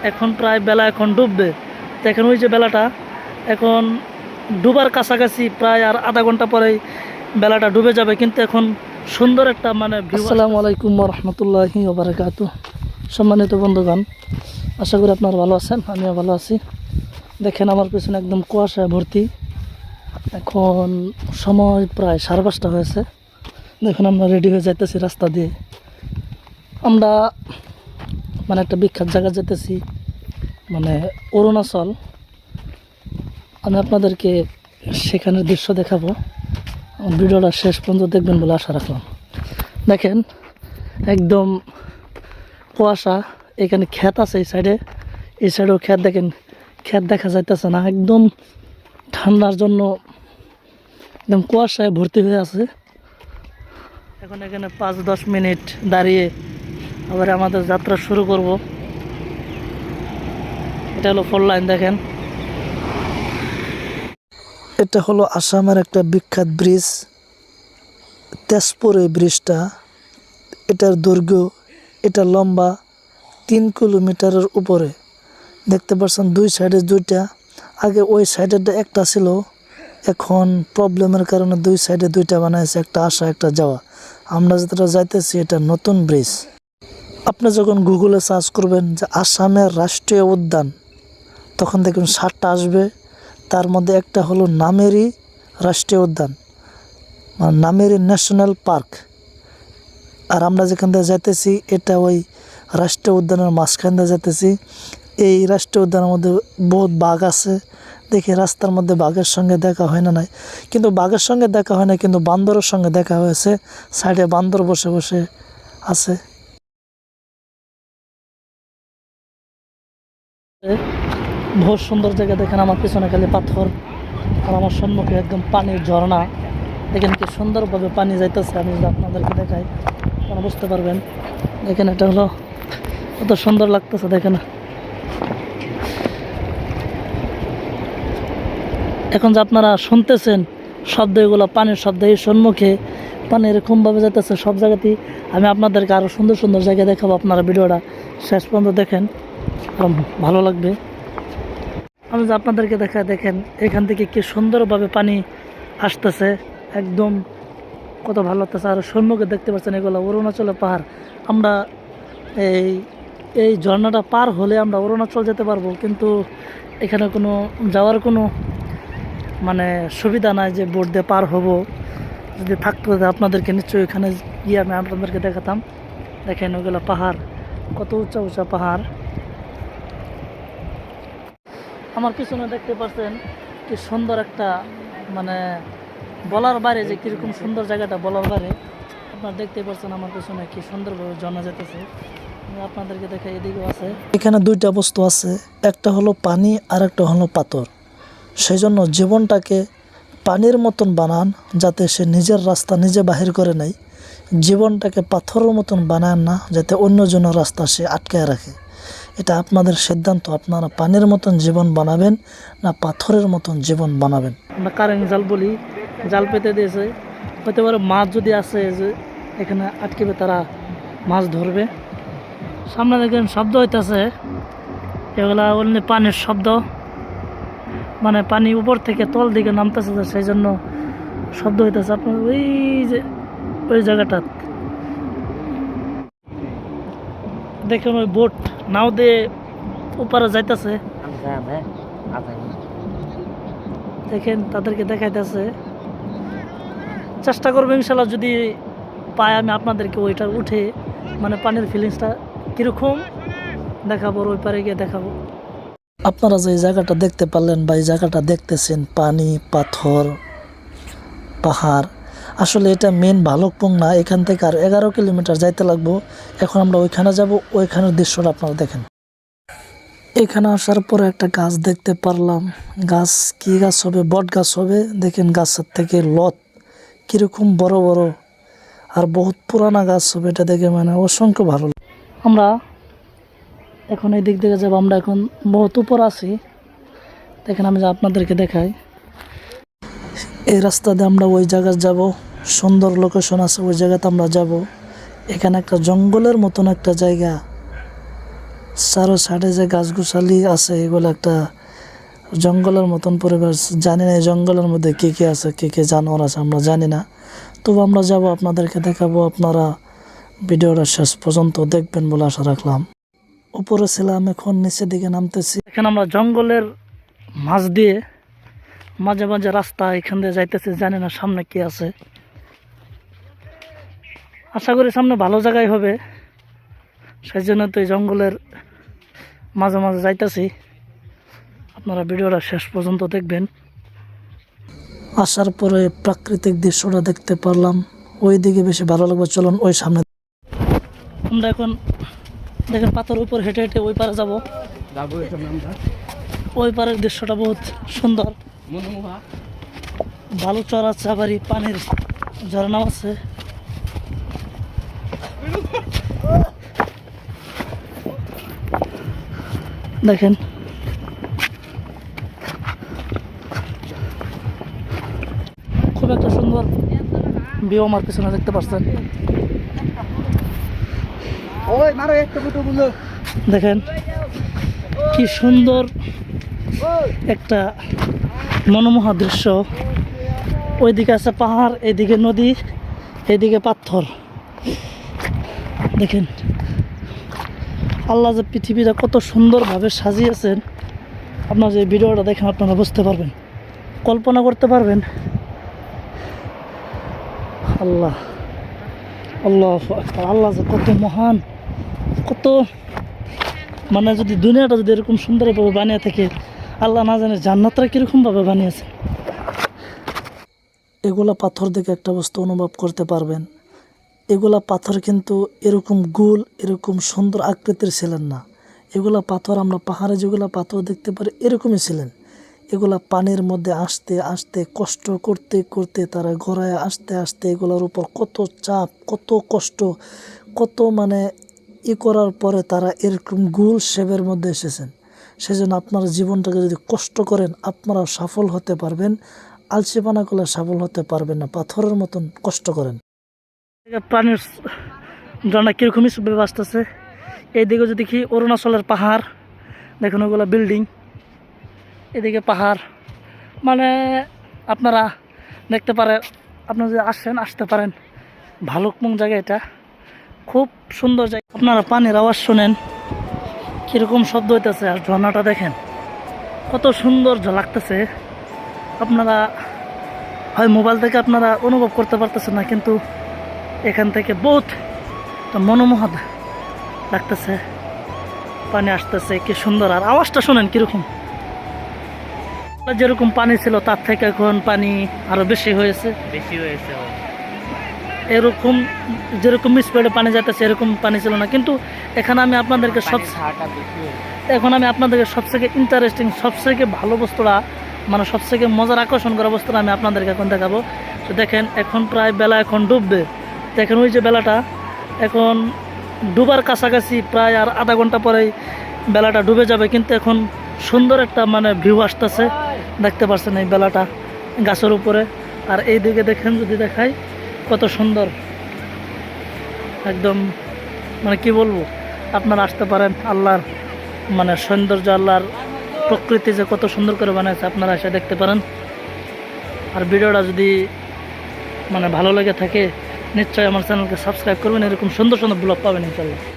এখন প্রায় বেলা এখন ডুববে। দেখেন ওই যে বেলাটা এখন ডুবার কাছাকাছি, প্রায় আর আধা ঘন্টা পরেই বেলাটা ডুবে যাবে। কিন্তু এখন সুন্দর একটা আসসালামু আলাইকুম রহমতুল্লাহি ওয়া বারাকাতুহু। সম্মানিত বন্ধুগণ, আশা করি আপনারা ভালো আছেন, আমিও ভালো আছি। দেখেন আমার পিছনে একদম কুয়াশায় ভর্তি। এখন সময় প্রায় 5:30 হয়েছে। দেখুন আমরা রেডি হয়ে যাইতেছি রাস্তা দিয়ে। আমরা একটা বিখ্যাত জায়গা যেতেছি, অরুণাচল। আমি আপনাদেরকে সেখানের দৃশ্য দেখাবো। ভিডিওটা শেষ পর্যন্ত দেখবেন বলে আশা রাখলাম। দেখেন একদম কুয়াশা, এখানে ক্ষেত আছে এই সাইডেও ক্ষেত। দেখেন ক্ষেত দেখা যাইতেছে না, একদম ঠান্ডার জন্য একদম কুয়াশায় ভর্তি হয়ে আছে। এখন এখানে 5-10 মিনিট দাঁড়িয়ে আবার আমাদের যাত্রা শুরু করব। এটা হলো 4 লাইন। দেখেন এটা হলো আসামের একটা বিখ্যাত ব্রিজ, তেজপুর। এই ব্রিজটা, এটার দৈর্ঘ্য, এটা লম্বা 3 কিলোমিটারের উপরে। দেখতে পাচ্ছেন দুই সাইডে দুইটা। আগে ওই সাইডেরটা একটা ছিল, এখন প্রবলেমের কারণে দুই সাইডে দুইটা বানাইছে, একটা আসা একটা যাওয়া। আমরা যেটা যাইতেছি এটা নতুন ব্রিজ। আপনি যখন গুগলে সার্চ করবেন যে আসামের রাষ্ট্রীয় উদ্যান, তখন দেখুন 7টা আসবে। তার মধ্যে একটা হলো নামেরি রাষ্ট্রীয় উদ্যান, নামেরি ন্যাশনাল পার্ক। আর আমরা যেখান থেকে যাইতেছি এটা ওই রাষ্ট্রীয় উদ্যানের মাঝখান দিয়ে যাইতেছি। এই রাষ্ট্রীয় উদ্যানের মধ্যে বহুত বাঘ আছে। দেখি রাস্তার মধ্যে বাঘের সঙ্গে দেখা হয় না, কিন্তু বাঘের সঙ্গে দেখা হয় না, কিন্তু বান্দরের সঙ্গে দেখা হয়েছে। সাইডে বান্দর বসে বসে আছে। বহুত সুন্দর জায়গা। দেখেন আমার পিছনে খালি পাথর, আর আমার সম্মুখে একদম পানির ঝর্ণা। দেখেন কি সুন্দরভাবে পানি যাইতেছে। আমি যদি আপনাদেরকে দেখাই আপনারা বুঝতে পারবেন। দেখেন এটা হলো কত সুন্দর লাগতেছে। দেখেন এখন যে আপনারা শুনতেছেন শব্দ, এগুলো পানির শব্দ। এই সম্মুখে পানি এরকমভাবে যাইতেছে সব জায়গাতেই। আমি আপনাদেরকে আরও সুন্দর সুন্দর জায়গা দেখাবো। আপনারা ভিডিওটা শেষ পর্যন্ত দেখেন, ভালো লাগবে। আমি যে আপনাদেরকে দেখাই, দেখেন এখান থেকে কি সুন্দরভাবে পানি আসতেছে, একদম কত ভালো লাগতেছে। আর সম্মুখে দেখতে পাচ্ছেন এগুলো অরুণাচলের পাহাড়। আমরা এই ঝর্ণাটা পার হলে আমরা অরুণাচল যেতে পারবো, কিন্তু এখানে কোনো যাওয়ার কোনো সুবিধা নাই যে বোট দিয়ে পার হব। যদি থাকতো আপনাদেরকে নিশ্চয়ই এখানে গিয়ে আমি আপনাদেরকে দেখাতাম। দেখেন ওগুলো পাহাড়, কত উঁচা উঁচা পাহাড়। আমার পিছনে দেখতে পাচ্ছেন কি সুন্দর একটা, বলার বাইরে যে কীরকম সুন্দর জায়গাটা, বলার বাইরে। আপনারা দেখতে পাচ্ছেন আমার পিছনে কি সুন্দরভাবে জানা যেতেছে। আমি আপনাদেরকে দেখাই, এদিকেও আছে। এখানে দুইটা বস্তু আছে, একটা হলো পানি আর একটা হলো পাথর। সেই জন্য জীবনটাকে পানির মতন বানান, যাতে সে নিজের রাস্তা নিজে বাহির করে নেয়। জীবনটাকে পাথরের মতন বানান না, যাতে অন্যজনের রাস্তা সে আটকায় রাখে। এটা আপনাদের সিদ্ধান্ত, আপনারা পানির মতন জীবন বানাবেন না পাথরের মতন জীবন বানাবেন। আমরা কারেন্ট জাল বলি, জাল পেতে দিয়েছে। হতে পারে মাছ যদি আসে যে এখানে আটকেবে, তারা মাছ ধরবে। সামনে দেখেন শব্দ হইতেছে, এগুলা অন্য পানির শব্দ। পানি উপর থেকে তল দিকে নামতেছে, সেই জন্য শব্দ হইতেছে। আপনার ওই যে ওই জায়গাটা দেখেন, ওই বোট নাও দিয়ে উপরে যাইতেছে। দেখেন তাদেরকে দেখাইতেছে। চেষ্টা করবো ইনশাল্লাহ, যদি পাই আমি আপনাদেরকে ওইটা উঠে পানির ফিলিংসটা কীরকম দেখাবো, ওই পারে গিয়ে দেখাবো। আপনারা যে জায়গাটা দেখতে পারলেন বা এই জায়গাটা দেখতেছেন, পানি, পাথর, পাহাড়, আসলে এটা মেন ভালুকপুং না। এখান থেকে আর 11 কিলোমিটার যাইতে লাগবো। এখন আমরা ওইখানে যাব, ওইখানের দৃশ্যটা আপনারা দেখেন। এখানে আসার পরে একটা গাছ দেখতে পারলাম। গাছ কি গাছ হবে? বট গাছ হবে। দেখেন গাছের থেকে লত কীরকম বড় বড়, আর বহুত পুরানা গাছ হবে। এটা দেখে অসংখ্য ভালো। আমরা এখন এই দিক থেকে যাবো। আমরা এখন বহুত উপর আছি। দেখেন আমি আপনাদেরকে দেখাই, এই রাস্তা দিয়ে আমরা ওই জায়গায় যাব। সুন্দর লোকেশন আছে, ওই জায়গাতে আমরা যাব। এখানে একটা জঙ্গলের মতন একটা জায়গা, চারো সাইডে যে গাছগুছালি আছে এগুলো একটা জঙ্গলের মতন পরিবেশ। জানি না এই জঙ্গলের মধ্যে কী কী আছে, কী কী জানোয়ার আছে আমরা জানি না। তবু আমরা যাব, আপনাদেরকে দেখাবো। আপনারা ভিডিওটা শেষ পর্যন্ত দেখবেন বলে আশা রাখলাম। উপরে ছিলাম, এখন নিচের দিকে নামতেছি। এখানে আমরা জঙ্গলের মাঝ দিয়ে মাঝে মাঝে রাস্তা এখান দিয়ে যাইতেছি, জানি না সামনে কি আছে। আশা করি সামনে ভালো জায়গায় হবে, সেই জন্য তো এই জঙ্গলের মাঝে মাঝে যাইতেছি। আপনারা ভিডিওটা শেষ পর্যন্ত দেখবেন। আসার পরে প্রাকৃতিক দৃশ্যটা দেখতে পারলাম, ওই দিকে বেশি ভালো লাগবে। চলুন ওই সামনে। আমরা এখন দেখেন পাথর উপর হেঁটে হেঁটে ওই পারে যাবো। ওই পারের দৃশ্যটা বহুত সুন্দর, ভালো চড়া চাবারি, পানির ঝর্ণাও আছে। দেখেন খুব একটা সুন্দর ভিউ আমার পিছনে দেখতে পাচ্ছেন। দেখেন কি সুন্দর একটা মনোমোহা দৃশ্য। ওইদিকে আছে পাহাড়, এইদিকে নদী, এইদিকে পাথর। দেখেন আল্লাহ যে পৃথিবীটা কত সুন্দরভাবে সাজিয়েছেন, আপনার যে ভিডিওটা দেখেন আপনারা বুঝতে পারবেন, কল্পনা করতে পারবেন। আল্লাহ আল্লাহ আকবার, আল্লাহ যে কত মহান, কত মানে যদি দুনিয়াটা যদি এরকম সুন্দরভাবে বানিয়ে থাকে, আল্লাহ না জানে জান্নাতটা কীরকমভাবে বানিয়েছে। এগুলা পাথর দেখে একটা বস্তু অনুভব করতে পারবেন, এগুলা পাথর কিন্তু এরকম গোল, এরকম সুন্দর আকৃতির ছিলেন না। এগুলা পাথর আমরা পাহাড়ে যেগুলা পাথর দেখতে পারি এরকমই ছিলেন। এগুলা পানির মধ্যে আসতে আসতে কষ্ট করতে করতে তারা গড়ায় আসতে আসতে এগুলোর উপর কত চাপ, কত কষ্ট, কত মানে করার পরে তারা এরকম গোল শেপের মধ্যে এসেছেন। সেজন্য আপনারা জীবনটাকে যদি কষ্ট করেন আপনারা সফল হতে পারবেন, আলসিপানা করলে সফল হতে পারবেন না। পাথরের মতন কষ্ট করেন। পানির ঝর্ণা কীরকম হিসেবে আসতেছে। এইদিকে যদি দেখি অরুণাচলের পাহাড়, দেখুন ওগুলো বিল্ডিং, এদিকে পাহাড়। মানে আপনারা দেখতে পারেন, আপনারা যদি আসতে পারেন, ভালুকপুং জায়গা, এটা খুব সুন্দর জায়গা। আপনারা পানির আওয়াজ শোনেন কীরকম শব্দ হইতেছে, আর ঝর্ণাটা দেখেন কত সুন্দর লাগতেছে। আপনারা হয় মোবাইল থেকে আপনারা অনুভব করতে পারতেছেন না, কিন্তু এখান থেকে বহুত মনোমোহা লাগতেছে। পানি আসতেছে কি সুন্দর, আর আওয়াজটা শোনেন কীরকম। যেরকম পানি ছিল তার থেকে এখন পানি আরো বেশি হয়েছে। এরকম যেরকম স্পিডে পানি যাইতেছে এরকম পানি ছিল না। কিন্তু এখন আমি আপনাদেরকে সবথেকে ইন্টারেস্টিং, সবথেকে ভালো বস্তুটা, মানে সবথেকে মজার আকর্ষণ করা বস্তুটা আমি আপনাদেরকে এখন দেখাবো। তো দেখেন এখন প্রায় বেলা এখন ডুববে। দেখেন ওই যে বেলাটা এখন ডুবার কাছাকাছি, প্রায় আর আধা ঘন্টা পরেই বেলাটা ডুবে যাবে। কিন্তু এখন সুন্দর একটা মানে ভিউ আসতেছে, দেখতে পাচ্ছেন এই বেলাটা গাছের উপরে। আর এই দিকে দেখেন যদি দেখাই কত সুন্দর, একদম মানে কি বলবো, আপনারা আসতে পারেন। আল্লাহর মানে সৌন্দর্য, আল্লাহর প্রকৃতি যে কত সুন্দর করে বানাইছে আপনারা এসে দেখতে পারেন। আর ভিডিওটা যদি মানে ভালো লেগে থাকে নিশ্চয়ই আমার চ্যানেলকে সাবস্ক্রাইব করবেন, এরকম সুন্দর সুন্দর ব্লগ পাবেন ইনশাল্লাহ।